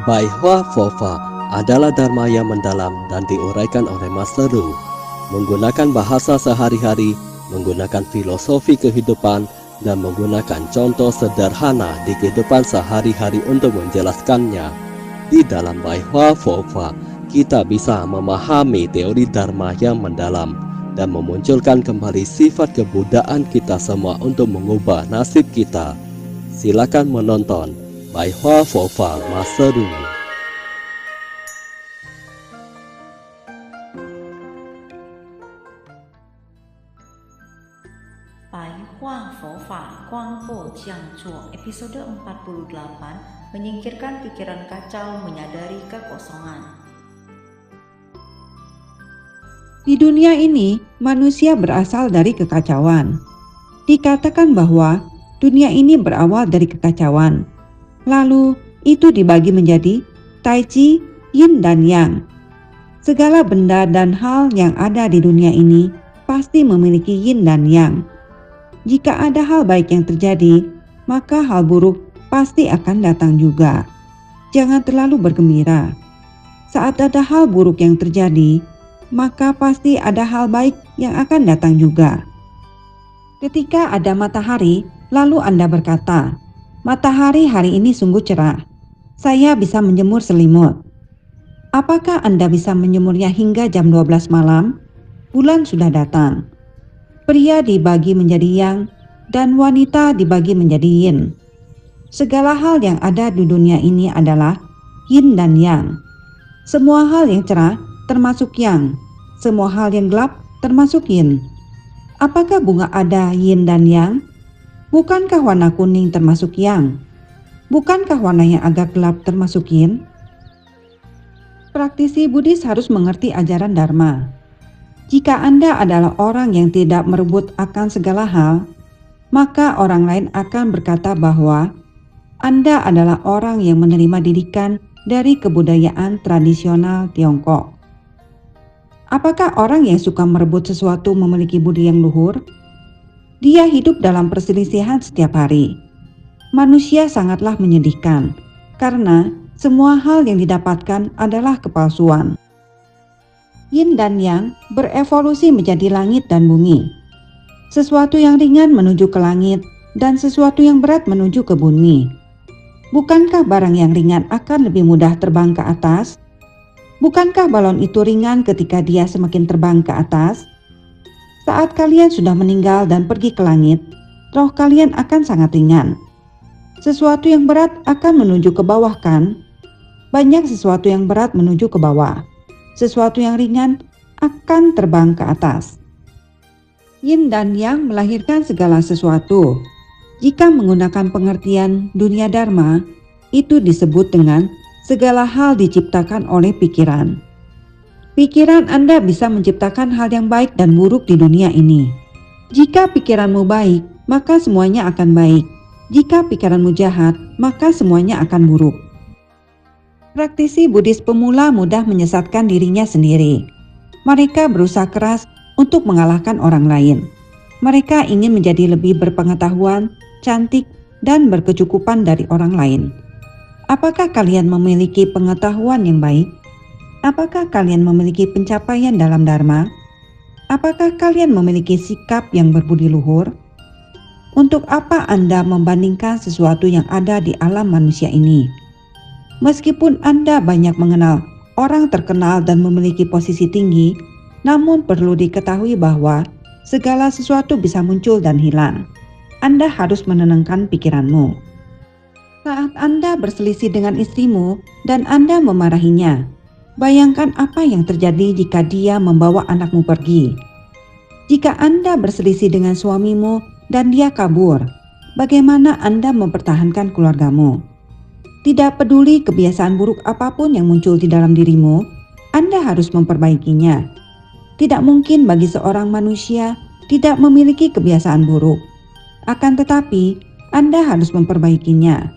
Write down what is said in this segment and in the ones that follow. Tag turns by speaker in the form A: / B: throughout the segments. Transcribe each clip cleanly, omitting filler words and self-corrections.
A: Bai Hua Fofa adalah dharma yang mendalam dan diuraikan oleh Master Ru, menggunakan bahasa sehari-hari, menggunakan filosofi kehidupan, dan menggunakan contoh sederhana di kehidupan sehari-hari untuk menjelaskannya. Di dalam Bai Hua Fofa, kita bisa memahami teori dharma yang mendalam dan memunculkan kembali sifat kebudayaan kita semua untuk mengubah nasib kita. Silakan menonton Bai Hua Fofa Master Ru.
B: 白话佛法光波降座episode 48 menyingkirkan pikiran kacau, menyadari kekosongan.
C: Di dunia ini, manusia berasal dari kekacauan. Dikatakan bahwa dunia ini berawal dari kekacauan. Lalu, itu dibagi menjadi Tai Chi, Yin dan Yang. Segala benda dan hal yang ada di dunia ini pasti memiliki Yin dan Yang. Jika ada hal baik yang terjadi, maka hal buruk pasti akan datang juga. Jangan terlalu bergembira. Saat ada hal buruk yang terjadi, maka pasti ada hal baik yang akan datang juga. Ketika ada matahari, lalu Anda berkata, "Matahari hari ini sungguh cerah. Saya bisa menjemur selimut." Apakah Anda bisa menjemurnya hingga jam 12 malam? Bulan sudah datang. Pria dibagi menjadi yang, dan wanita dibagi menjadi yin. Segala hal yang ada di dunia ini adalah yin dan yang. Semua hal yang cerah termasuk yang, semua hal yang gelap termasuk yin. Apakah bunga ada yin dan yang? Bukankah warna kuning termasuk yang? Bukankah warna yang agak gelap termasuk yin? Praktisi Buddhis harus mengerti ajaran Dharma. Jika Anda adalah orang yang tidak merebut akan segala hal, maka orang lain akan berkata bahwa Anda adalah orang yang menerima didikan dari kebudayaan tradisional Tiongkok. Apakah orang yang suka merebut sesuatu memiliki budi yang luhur? Dia hidup dalam perselisihan setiap hari. Manusia sangatlah menyedihkan, karena semua hal yang didapatkan adalah kepalsuan. Yin dan Yang berevolusi menjadi langit dan bumi. Sesuatu yang ringan menuju ke langit dan sesuatu yang berat menuju ke bumi. Bukankah barang yang ringan akan lebih mudah terbang ke atas? Bukankah balon itu ringan ketika dia semakin terbang ke atas? Saat kalian sudah meninggal dan pergi ke langit, roh kalian akan sangat ringan. Sesuatu yang berat akan menuju ke bawah, kan? Banyak sesuatu yang berat menuju ke bawah. Sesuatu yang ringan akan terbang ke atas. Yin dan Yang melahirkan segala sesuatu. Jika menggunakan pengertian dunia Dharma, itu disebut dengan segala hal diciptakan oleh pikiran. Pikiran Anda bisa menciptakan hal yang baik dan buruk di dunia ini. Jika pikiranmu baik, maka semuanya akan baik. Jika pikiranmu jahat, maka semuanya akan buruk. Praktisi Buddhis pemula mudah menyesatkan dirinya sendiri. Mereka berusaha keras untuk mengalahkan orang lain. Mereka ingin menjadi lebih berpengetahuan, cantik, dan berkecukupan dari orang lain. Apakah kalian memiliki pengetahuan yang baik? Apakah kalian memiliki pencapaian dalam Dharma? Apakah kalian memiliki sikap yang berbudi luhur? Untuk apa Anda membandingkan sesuatu yang ada di alam manusia ini? Meskipun Anda banyak mengenal orang terkenal dan memiliki posisi tinggi, namun perlu diketahui bahwa segala sesuatu bisa muncul dan hilang. Anda harus menenangkan pikiranmu. Saat Anda berselisih dengan istrimu dan Anda memarahinya, bayangkan apa yang terjadi jika dia membawa anakmu pergi. Jika Anda berselisih dengan suamimu dan dia kabur, bagaimana Anda mempertahankan keluargamu? Tidak peduli kebiasaan buruk apapun yang muncul di dalam dirimu, Anda harus memperbaikinya. Tidak mungkin bagi seorang manusia tidak memiliki kebiasaan buruk. Akan tetapi, Anda harus memperbaikinya.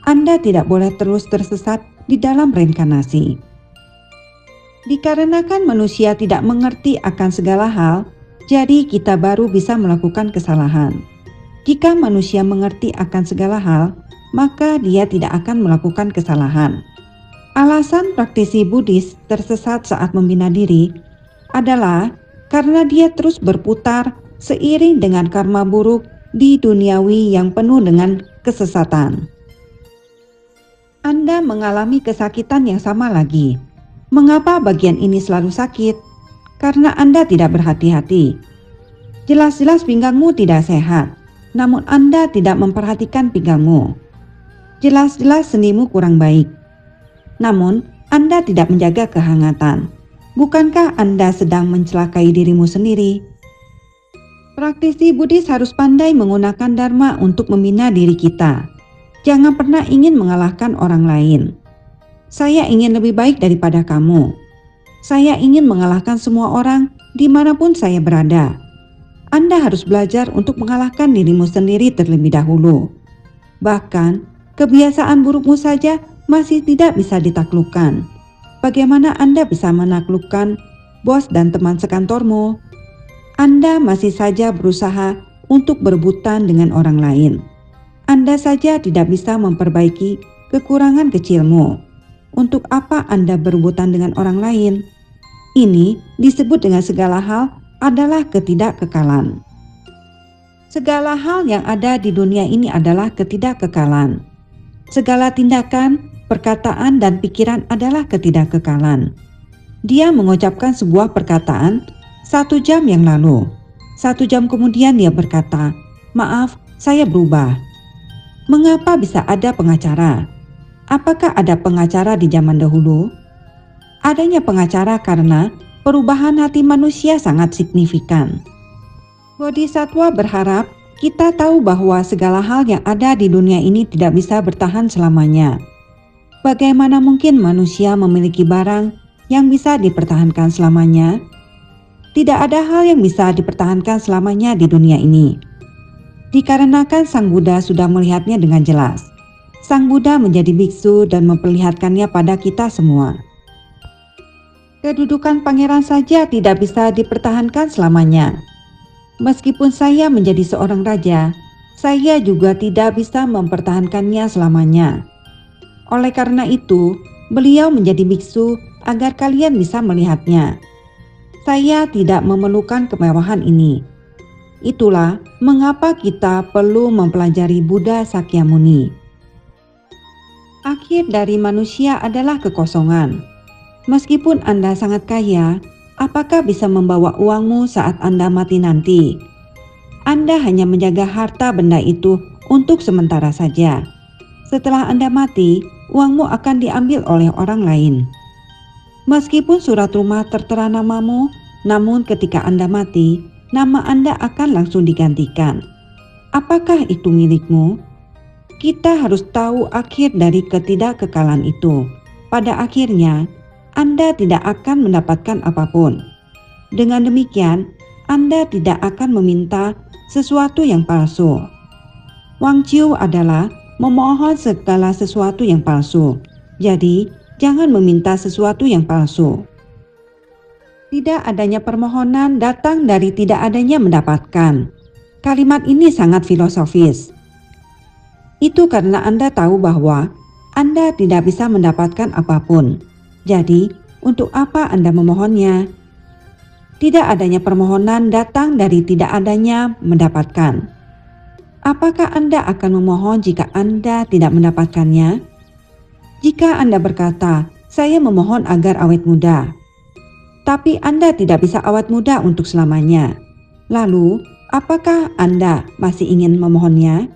C: Anda tidak boleh terus tersesat di dalam reinkarnasi. Dikarenakan manusia tidak mengerti akan segala hal, jadi kita baru bisa melakukan kesalahan. Jika manusia mengerti akan segala hal, maka dia tidak akan melakukan kesalahan. Alasan praktisi Buddhis tersesat saat membina diri adalah karena dia terus berputar seiring dengan karma buruk di duniawi yang penuh dengan kesesatan. Anda mengalami kesakitan yang sama lagi. Mengapa bagian ini selalu sakit? Karena Anda tidak berhati-hati. Jelas-jelas pinggangmu tidak sehat, namun Anda tidak memperhatikan pinggangmu. Jelas-jelas sendimu kurang baik, namun Anda tidak menjaga kehangatan. Bukankah Anda sedang mencelakai dirimu sendiri? Praktisi Buddhis harus pandai menggunakan Dharma untuk membina diri kita. Jangan pernah ingin mengalahkan orang lain. Saya ingin lebih baik daripada kamu. Saya ingin mengalahkan semua orang dimanapun saya berada. Anda harus belajar untuk mengalahkan dirimu sendiri terlebih dahulu. Bahkan, kebiasaan burukmu saja masih tidak bisa ditaklukkan. Bagaimana Anda bisa menaklukkan bos dan teman sekantormu? Anda masih saja berusaha untuk berebutan dengan orang lain. Anda saja tidak bisa memperbaiki kekurangan kecilmu. Untuk apa Anda berebutan dengan orang lain? Ini disebut dengan segala hal adalah ketidakkekalan. Segala hal yang ada di dunia ini adalah ketidakkekalan. Segala tindakan, perkataan, dan pikiran adalah ketidakkekalan. Dia mengucapkan sebuah perkataan 1 jam yang lalu. 1 jam kemudian dia berkata, "Maaf, saya berubah." Mengapa bisa ada pengacara? Apakah ada pengacara di zaman dahulu? Adanya pengacara karena perubahan hati manusia sangat signifikan. Bodhisattva berharap kita tahu bahwa segala hal yang ada di dunia ini tidak bisa bertahan selamanya. Bagaimana mungkin manusia memiliki barang yang bisa dipertahankan selamanya? Tidak ada hal yang bisa dipertahankan selamanya di dunia ini. Dikarenakan Sang Buddha sudah melihatnya dengan jelas. Sang Buddha menjadi biksu dan memperlihatkannya pada kita semua. Kedudukan pangeran saja tidak bisa dipertahankan selamanya. Meskipun saya menjadi seorang raja, saya juga tidak bisa mempertahankannya selamanya. Oleh karena itu, beliau menjadi biksu agar kalian bisa melihatnya. Saya tidak memerlukan kemewahan ini. Itulah mengapa kita perlu mempelajari Buddha Sakyamuni. Akhir dari manusia adalah kekosongan. Meskipun Anda sangat kaya, apakah bisa membawa uangmu saat Anda mati nanti? Anda hanya menjaga harta benda itu untuk sementara saja. Setelah Anda mati, uangmu akan diambil oleh orang lain. Meskipun surat rumah tertera namamu, namun ketika Anda mati, nama Anda akan langsung digantikan. Apakah itu milikmu? Kita harus tahu akhir dari ketidakkekalan itu. Pada akhirnya, Anda tidak akan mendapatkan apapun. Dengan demikian, Anda tidak akan meminta sesuatu yang palsu. Wangciu adalah memohon segala sesuatu yang palsu. Jadi, jangan meminta sesuatu yang palsu. Tidak adanya permohonan datang dari tidak adanya mendapatkan. Kalimat ini sangat filosofis. Itu karena Anda tahu bahwa Anda tidak bisa mendapatkan apapun. Jadi, untuk apa Anda memohonnya? Tidak adanya permohonan datang dari tidak adanya mendapatkan. Apakah Anda akan memohon jika Anda tidak mendapatkannya? Jika Anda berkata, "Saya memohon agar awet muda," tapi Anda tidak bisa awet muda untuk selamanya. Lalu, apakah Anda masih ingin memohonnya?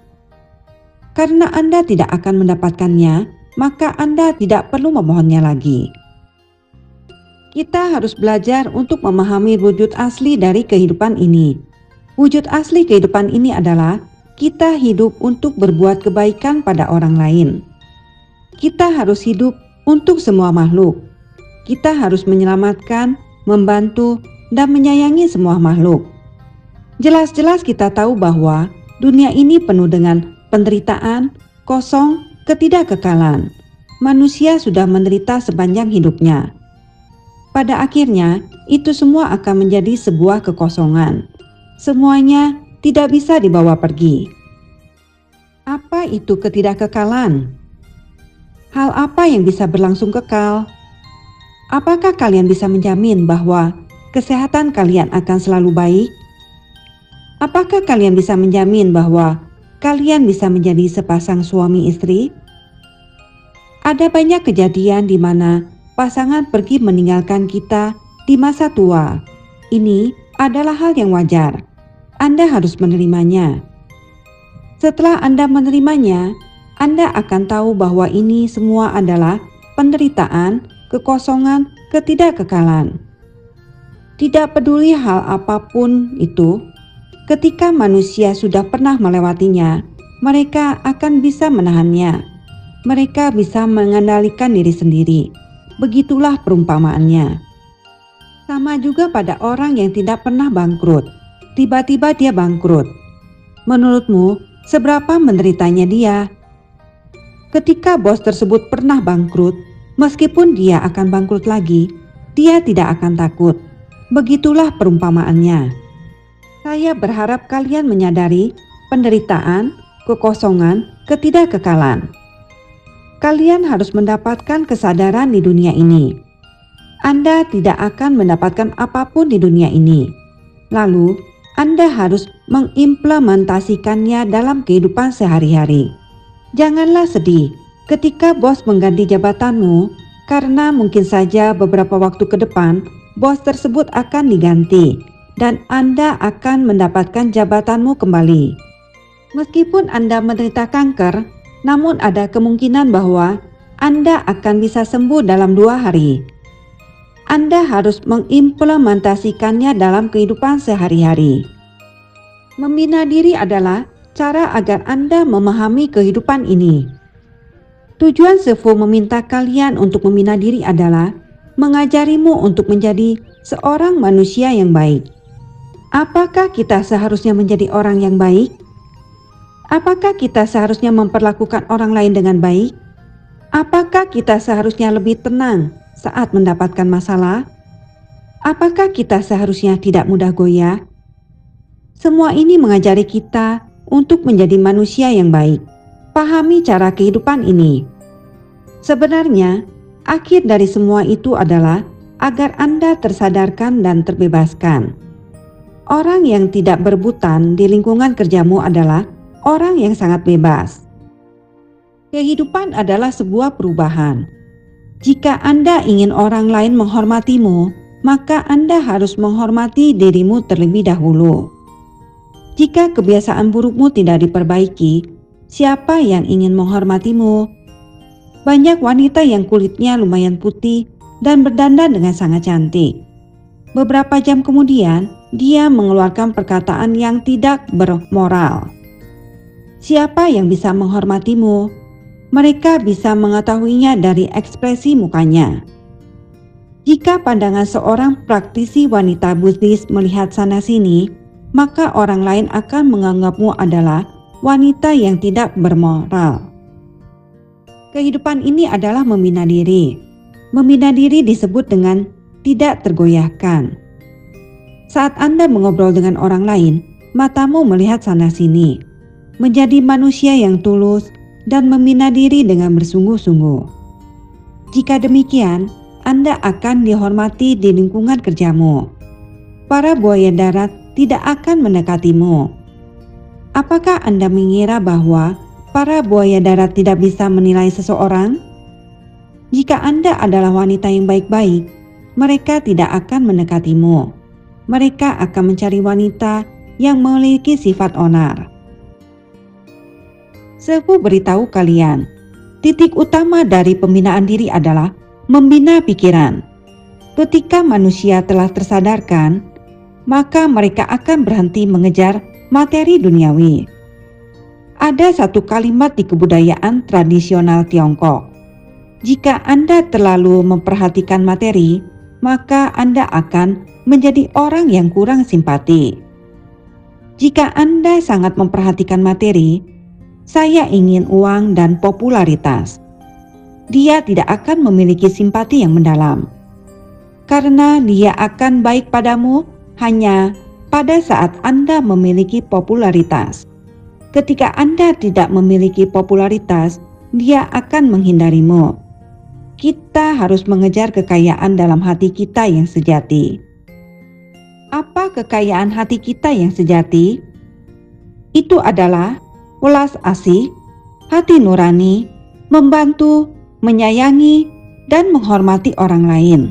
C: Karena Anda tidak akan mendapatkannya, maka Anda tidak perlu memohonnya lagi. Kita harus belajar untuk memahami wujud asli dari kehidupan ini. Wujud asli kehidupan ini adalah kita hidup untuk berbuat kebaikan pada orang lain. Kita harus hidup untuk semua makhluk. Kita harus menyelamatkan, membantu, dan menyayangi semua makhluk. Jelas-jelas kita tahu bahwa dunia ini penuh dengan penderitaan, kosong, ketidakkekalan. Manusia sudah menderita sepanjang hidupnya. Pada akhirnya, itu semua akan menjadi sebuah kekosongan. Semuanya tidak bisa dibawa pergi. Apa itu ketidakkekalan? Hal apa yang bisa berlangsung kekal? Apakah kalian bisa menjamin bahwa kesehatan kalian akan selalu baik? Apakah kalian bisa menjamin bahwa kalian bisa menjadi sepasang suami istri? Ada banyak kejadian di mana pasangan pergi meninggalkan kita di masa tua. Ini adalah hal yang wajar. Anda harus menerimanya. Setelah Anda menerimanya, Anda akan tahu bahwa ini semua adalah penderitaan, kekosongan, ketidakkekalan. Tidak peduli hal apapun itu, ketika manusia sudah pernah melewatinya, mereka akan bisa menahannya. Mereka bisa mengendalikan diri sendiri. Begitulah perumpamaannya. Sama juga pada orang yang tidak pernah bangkrut. Tiba-tiba dia bangkrut. Menurutmu, seberapa menderitanya dia? Ketika bos tersebut pernah bangkrut, meskipun dia akan bangkrut lagi, dia tidak akan takut. Begitulah perumpamaannya. Saya berharap kalian menyadari penderitaan, kekosongan, ketidakkekalan. Kalian harus mendapatkan kesadaran di dunia ini. Anda tidak akan mendapatkan apapun di dunia ini. Lalu, Anda harus mengimplementasikannya dalam kehidupan sehari-hari. Janganlah sedih ketika bos mengganti jabatanmu, karena mungkin saja beberapa waktu ke depan, bos tersebut akan diganti, dan Anda akan mendapatkan jabatanmu kembali. Meskipun Anda menderita kanker, namun ada kemungkinan bahwa Anda akan bisa sembuh dalam 2 hari. Anda harus mengimplementasikannya dalam kehidupan sehari-hari. Membina diri adalah cara agar Anda memahami kehidupan ini. Tujuan Sefu meminta kalian untuk membina diri adalah mengajarimu untuk menjadi seorang manusia yang baik. Apakah kita seharusnya menjadi orang yang baik? Apakah kita seharusnya memperlakukan orang lain dengan baik? Apakah kita seharusnya lebih tenang saat mendapatkan masalah? Apakah kita seharusnya tidak mudah goyah? Semua ini mengajari kita untuk menjadi manusia yang baik. Pahami cara kehidupan ini. Sebenarnya, akhir dari semua itu adalah agar Anda tersadarkan dan terbebaskan. Orang yang tidak berebutan di lingkungan kerjamu adalah orang yang sangat bebas. Kehidupan adalah sebuah perubahan. Jika Anda ingin orang lain menghormatimu, maka Anda harus menghormati dirimu terlebih dahulu. Jika kebiasaan burukmu tidak diperbaiki, siapa yang ingin menghormatimu? Banyak wanita yang kulitnya lumayan putih dan berdandan dengan sangat cantik. Beberapa jam kemudian, dia mengeluarkan perkataan yang tidak bermoral. Siapa yang bisa menghormatimu? Mereka bisa mengetahuinya dari ekspresi mukanya. Jika pandangan seorang praktisi wanita Buddhis melihat sana-sini, maka orang lain akan menganggapmu adalah wanita yang tidak bermoral. Kehidupan ini adalah membina diri. Membina diri disebut dengan tidak tergoyahkan. Saat Anda mengobrol dengan orang lain, matamu melihat sana-sini. Menjadi manusia yang tulus dan membina diri dengan bersungguh-sungguh. Jika demikian, Anda akan dihormati di lingkungan kerjamu. Para buaya darat tidak akan mendekatimu. Apakah Anda mengira bahwa para buaya darat tidak bisa menilai seseorang? Jika Anda adalah wanita yang baik-baik, mereka tidak akan mendekatimu. Mereka akan mencari wanita yang memiliki sifat onar. Sefu beritahu kalian, titik utama dari pembinaan diri adalah membina pikiran. Ketika manusia telah tersadarkan, maka mereka akan berhenti mengejar materi duniawi. Ada satu kalimat di kebudayaan tradisional Tiongkok. Jika Anda terlalu memperhatikan materi, maka Anda akan menjadi orang yang kurang simpati. Jika Anda sangat memperhatikan materi, saya ingin uang dan popularitas. Dia tidak akan memiliki simpati yang mendalam, karena dia akan baik padamu hanya pada saat Anda memiliki popularitas. Ketika Anda tidak memiliki popularitas, dia akan menghindarimu. Kita harus mengejar kekayaan dalam hati kita yang sejati. Apa kekayaan hati kita yang sejati? Itu adalah welas asih, hati nurani, membantu, menyayangi, dan menghormati orang lain.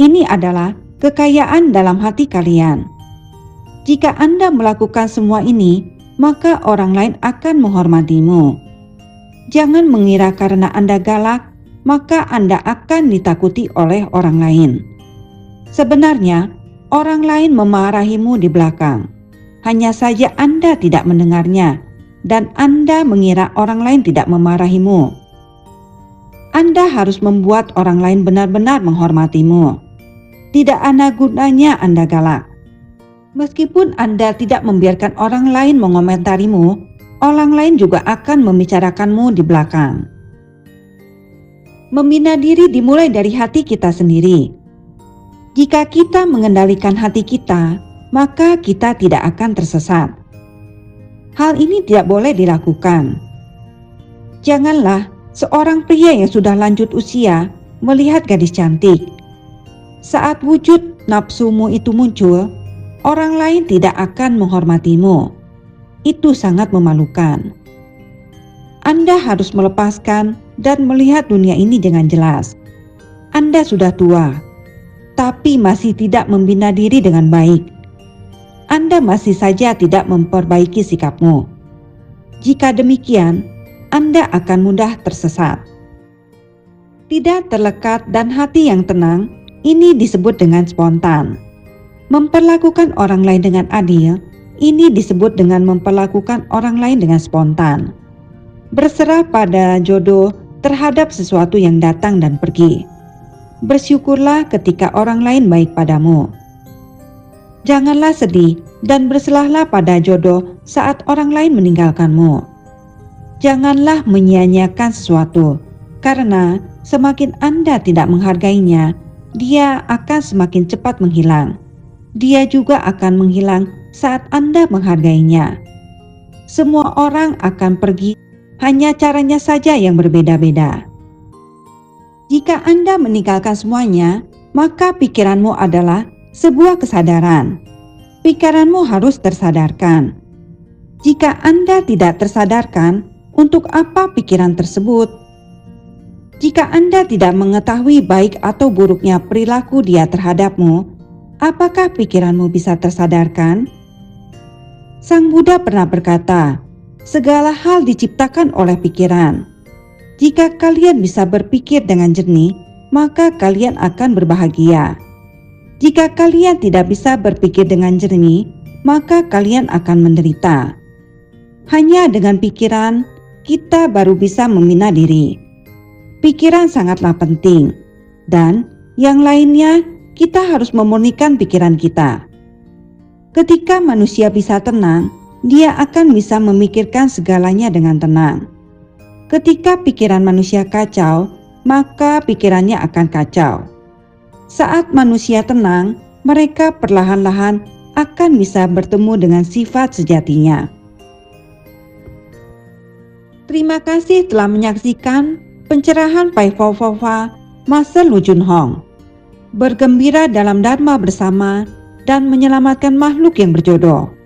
C: Ini adalah kekayaan dalam hati kalian. Jika Anda melakukan semua ini, maka orang lain akan menghormatimu. Jangan mengira karena Anda galak, maka Anda akan ditakuti oleh orang lain. Sebenarnya, orang lain memarahimu di belakang. Hanya saja Anda tidak mendengarnya, dan Anda mengira orang lain tidak memarahimu. Anda harus membuat orang lain benar-benar menghormatimu. Tidak ada gunanya Anda galak. Meskipun Anda tidak membiarkan orang lain mengomentarimu, orang lain juga akan membicarakanmu di belakang. Membina diri dimulai dari hati kita sendiri. Jika kita mengendalikan hati kita, maka kita tidak akan tersesat. Hal ini tidak boleh dilakukan. Janganlah seorang pria yang sudah lanjut usia melihat gadis cantik. Saat wujud nafsumu itu muncul, orang lain tidak akan menghormatimu. Itu sangat memalukan. Anda harus melepaskan dan melihat dunia ini dengan jelas. Anda sudah tua, tapi masih tidak membina diri dengan baik. Anda masih saja tidak memperbaiki sikapmu. Jika demikian, Anda akan mudah tersesat. Tidak terlekat dan hati yang tenang, ini disebut dengan spontan. Memperlakukan orang lain dengan adil, ini disebut dengan memperlakukan orang lain dengan spontan. Berserah pada jodoh terhadap sesuatu yang datang dan pergi. Bersyukurlah ketika orang lain baik padamu. Janganlah sedih dan berselahlah pada jodoh saat orang lain meninggalkanmu. Janganlah menyia-nyiakan sesuatu, karena semakin Anda tidak menghargainya, dia akan semakin cepat menghilang. Dia juga akan menghilang saat Anda menghargainya. Semua orang akan pergi, hanya caranya saja yang berbeda-beda. Jika Anda meninggalkan semuanya, maka pikiranmu adalah sebuah kesadaran. Pikiranmu harus tersadarkan. Jika Anda tidak tersadarkan, untuk apa pikiran tersebut? Jika Anda tidak mengetahui baik atau buruknya perilaku dia terhadapmu, apakah pikiranmu bisa tersadarkan? Sang Buddha pernah berkata, segala hal diciptakan oleh pikiran. Jika kalian bisa berpikir dengan jernih, maka kalian akan berbahagia. Jika kalian tidak bisa berpikir dengan jernih, maka kalian akan menderita. Hanya dengan pikiran, kita baru bisa membina diri. Pikiran sangatlah penting, dan yang lainnya kita harus memurnikan pikiran kita. Ketika manusia bisa tenang, dia akan bisa memikirkan segalanya dengan tenang. Ketika pikiran manusia kacau, maka pikirannya akan kacau. Saat manusia tenang, mereka perlahan-lahan akan bisa bertemu dengan sifat sejatinya. Terima kasih telah menyaksikan pencerahan Pai Fau Fau Fa Master Lu Jun Hong. Bergembira dalam Dharma bersama dan menyelamatkan makhluk yang berjodoh.